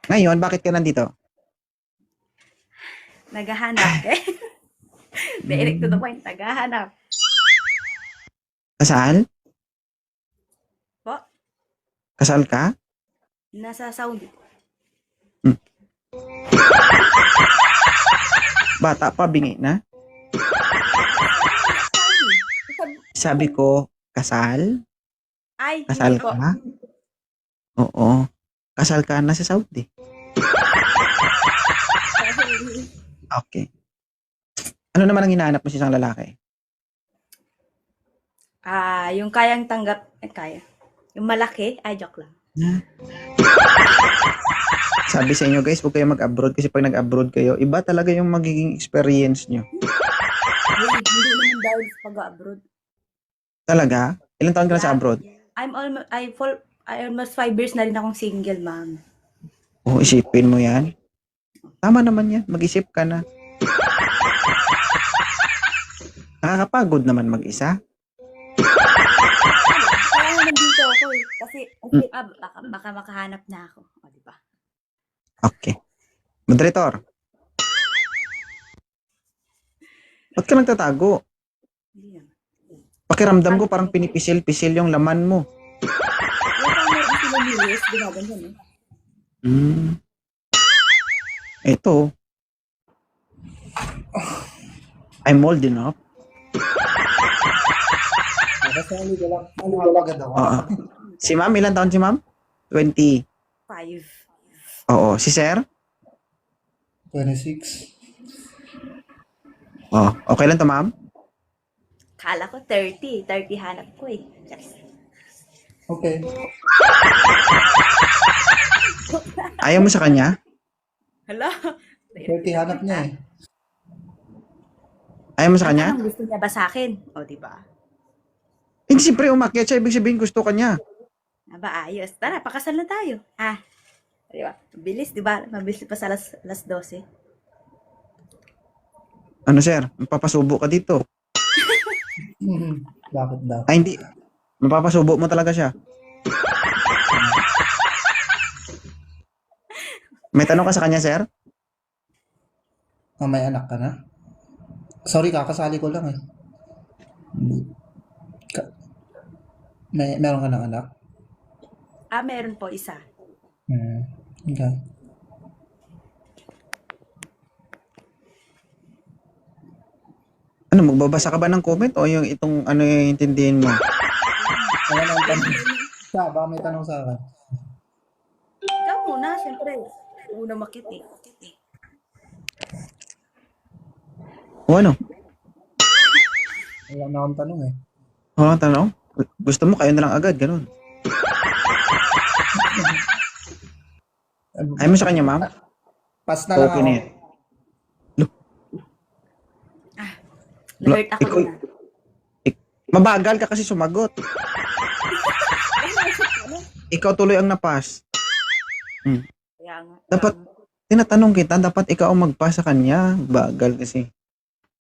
Ngayon, bakit ka nandito? Naghahanap eh. Direct to the Hmm. point, naghahanap. Kasal? Po, Kasal ka? nasa Saudi. Hmm. Bata pa, bingi na? Sabi ko, kasal? Ay, Kasal hindi po. ka? Oo. Kasal ka na sa Saudi. Okay. Ano naman ang hinahanap mo sa isang lalaki? Yung kayang tanggap, kaya. Yung malaki, ay joke lang. Sabi sa inyo guys, huwag kayo mag-abroad kasi pag nag-abroad kayo, iba talaga yung magiging experience nyo. Hindi naman dahil sa pag-abroad. Talaga? Ilang taon ka na sa Yeah. abroad? I almost 5 years na rin akong single, ma'am. Oo, isipin mo yan. Tama naman yan. Mag-isip ka na. Nakakapagod naman mag-isa. Kaya naman dito ako eh. Kasi, baka makahanap na ako. O, di ba? Okay. Moderator. Ba't ka nagtatago? Hindi naman. Pakiramdam ko parang pinipisil-pisil yung laman mo. Yung pang meron sila nilis, ginaganyan eh. Ito. I'm old enough. Kasali ka lang. Ano agad ako? Si ma'am, ilang taon si ma'am? 20. 5. Oo. Si sir? 26. Oo. Okay lang to ma'am? Kala ko 30. 30 hanap ko eh. Yes. Okay. Ayaw mo sa kanya? Hala. 30 hanap niya eh. Ayaw mo sa kanya? Anong gusto niya ba sa akin? O, di ba? Hindi, siyempre umakyat siya. Ibig sabihin gusto ka niya. Aba, ayos. Tara, pakasal na tayo. Di ba? Bilis, di ba? Mabilis pa sa alas 12. Ano sir? Mapapasubo ka dito. Bakit daw? Ay hindi. Mapapasubo mo talaga siya. May tanong ka sa kanya sir? May anak ka na? Sorry, kakasali ko lang eh. Meron ka ng anak? Meron po isa. Okay. Ano, magbabasa ka ba ng comment o yung itong ano yung intindihin mo? Ano na ang tanong? Siya, baka may tanong sa akin. Ikaw muna, siyempre. Una makit eh. O ano? Wala na akong tanong eh. O tanong? Gusto mo kayo na lang agad, ganun. Ayaw mo sa kanya ma'am? Pass na lang Okay ako. na yan. Alert ako Ikaw- na. Mabagal ka kasi sumagot. Ikaw tuloy ang napas. Kaya nga. Dapat, tinatanong kita, dapat ikaw ang magpasa kanya. Bagal kasi.